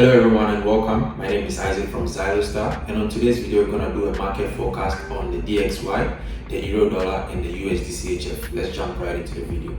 Hello everyone and welcome. My name is Isaac from Xylostar, and on today's video we're going to do a market forecast on the DXY, the Euro dollar and the USDCHF. Let's jump right into the video.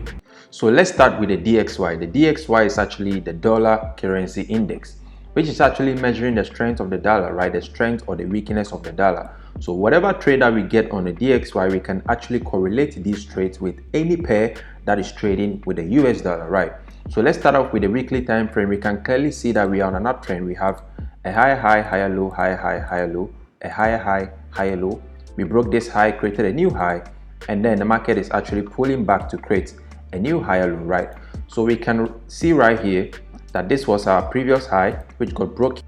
So let's start with the DXY. The DXY is actually the dollar currency index, which is actually measuring the strength of the dollar, right? The strength or the weakness of the dollar. So whatever trade that we get on the DXY, we can actually correlate these trades with any pair that is trading with the US dollar, right? So let's start off with the weekly time frame. We can clearly see that we are on an uptrend. We have a higher high, higher low, higher high, higher low, a higher high, higher low. We broke this high, created a new high, and then the market is actually pulling back to create a new higher low, right? So we can see right here that this was our previous high, which got broken.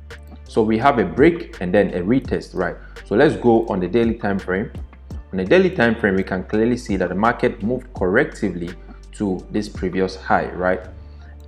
So we have a break and then a retest, right? So let's go on the daily time frame. On the daily time frame, we can clearly see that the market moved correctively to this previous high, right?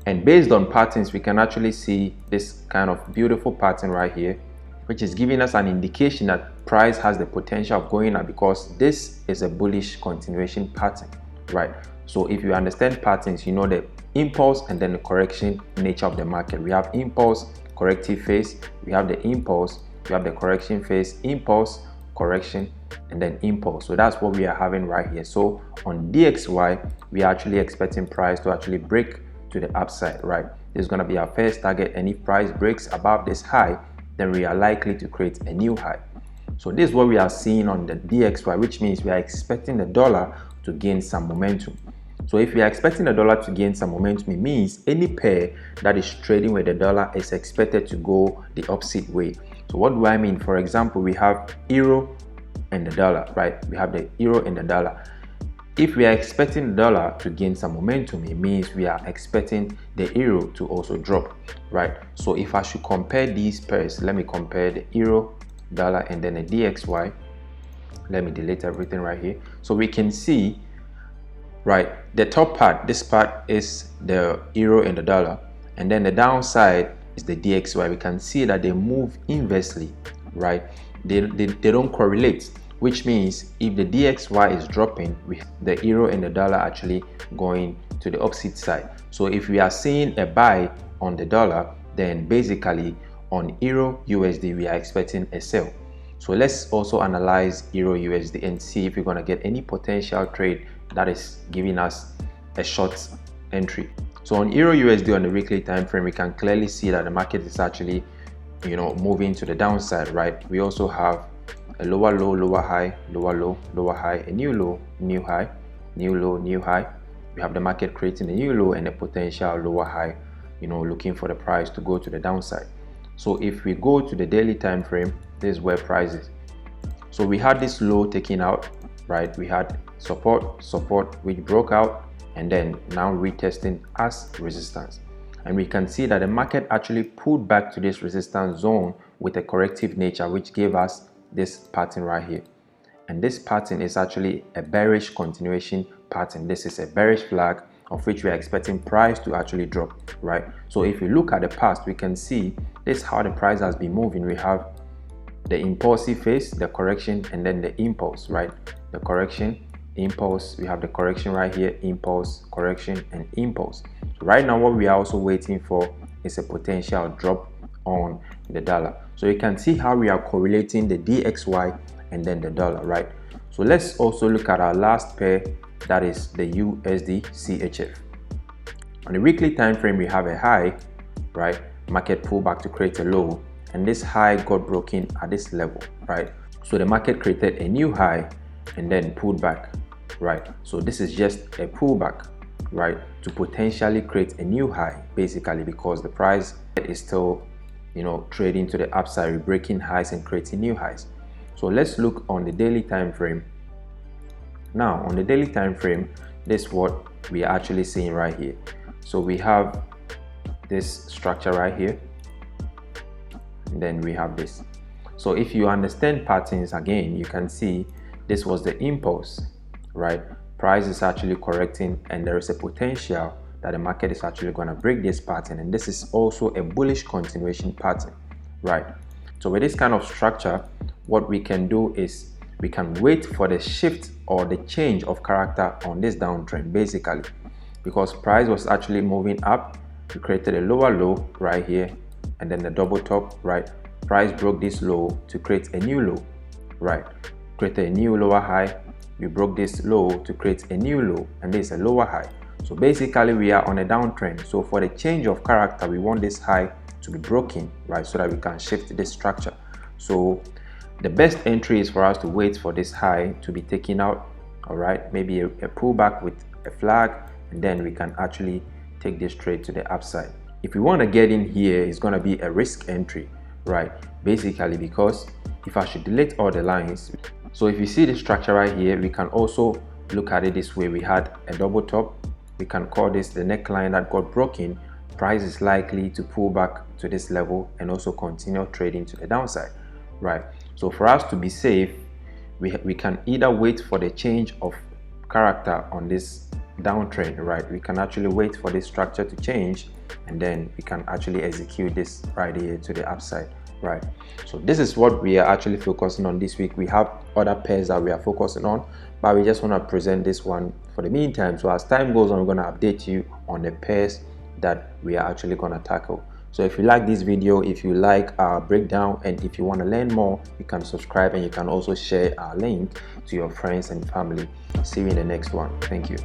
And based on patterns, we can actually see this kind of beautiful pattern right here, which is giving us an indication that price has the potential of going up because this is a bullish continuation pattern, right? So if you understand patterns, you know the impulse and then the correction nature of the market. We have impulse, corrective phase, we have the impulse, we have the correction phase, impulse, correction, and then impulse. So that's what we are having right here. So on DXY, we are actually expecting price to actually break to the upside, right? This is going to be our first target, and if price breaks above this high, then we are likely to create a new high. So this is what we are seeing on the DXY, which means we are expecting the dollar to gain some momentum. So if we are expecting the dollar to gain some momentum, it means any pair that is trading with the dollar is expected to go the opposite way. So what do I mean? For example, we have euro and the dollar, right? We have the euro and the dollar. If we are expecting the dollar to gain some momentum, it means we are expecting the euro to also drop, right? So if I should compare these pairs, let me compare the euro, dollar, and then the DXY. Let me delete everything right here. So we can see, right, the top part, this part is the euro and the dollar, and then the downside is the DXY. We can see that they move inversely, right? They don't correlate, which means if the DXY is dropping, the euro and the dollar actually going to the opposite side. So if we are seeing a buy on the dollar, then basically on euro USD we are expecting a sell. So let's also analyze euro USD and see if we're going to get any potential trade that is giving us a short entry. So on euro USD on the weekly time frame, we can clearly see that the market is actually, moving to the downside, right? We also have a lower low, lower high, lower low, lower high, a new low, new high, new low, new high. We have the market creating a new low and a potential lower high, looking for the price to go to the downside. So if we go to the daily time frame, this is where price is. So we had this low taken out, right? We had support which broke out and then now retesting as resistance. And we can see that the market actually pulled back to this resistance zone with a corrective nature, which gave us this pattern right here. And this pattern is actually a bearish continuation pattern. This is a bearish flag of which we are expecting price to actually drop, right? So if we look at the past, we can see this is how the price has been moving. We have the impulsive phase, the correction, and then the impulse, right? The correction, impulse, we have the correction right here, impulse, correction, and impulse. So right now what we are also waiting for is a potential drop on the dollar. So you can see how we are correlating the DXY and then the dollar, right? So let's also look at our last pair, that is the USDCHF. On the weekly time frame, we have a high, right? Market pull back to create a low, and this high got broken at this level, right? So the market created a new high and then pulled back, right? So this is just a pullback, right, to potentially create a new high, basically, because the price is still trading to the upside, breaking highs and creating new highs. So let's look on the daily time frame. Now on the daily time frame, this is what we are actually seeing right here. So we have this structure right here, and then we have this. So if you understand patterns again, you can see this was the impulse, right? Price is actually correcting, and there is a potential that the market is actually going to break this pattern, and this is also a bullish continuation pattern, right? So with this kind of structure, what we can do is we can wait for the shift or the change of character on this downtrend, basically, because price was actually moving up. We created a lower low right here, and then the double top, right? Price broke this low to create a new low, right? Created a new lower high. We broke this low to create a new low, and this is a lower high. So basically we are on a downtrend. So for the change of character, we want this high to be broken, right? So that we can shift this structure. So the best entry is for us to wait for this high to be taken out, all right? Maybe a pullback with a flag, and then we can actually take this trade to the upside. If we want to get in here, it's going to be a risk entry, right? Basically, because if I should delete all the lines, so if you see the structure right here, we can also look at it this way. We had a double top. We can call this the neckline that got broken. Price is likely to pull back to this level and also continue trading to the downside, right? So for us to be safe, we can either wait for the change of character on this downtrend, right? We can actually wait for this structure to change, and then we can actually execute this right here to the upside, right? So this is what we are actually focusing on this week. We have other pairs that we are focusing on, but we just want to present this one for the meantime. So as time goes on, we're going to update you on the pairs that we are actually going to tackle. So if you like this video, if you like our breakdown, and if you want to learn more, you can subscribe, and you can also share our link to your friends and family. See you in the next one. Thank you.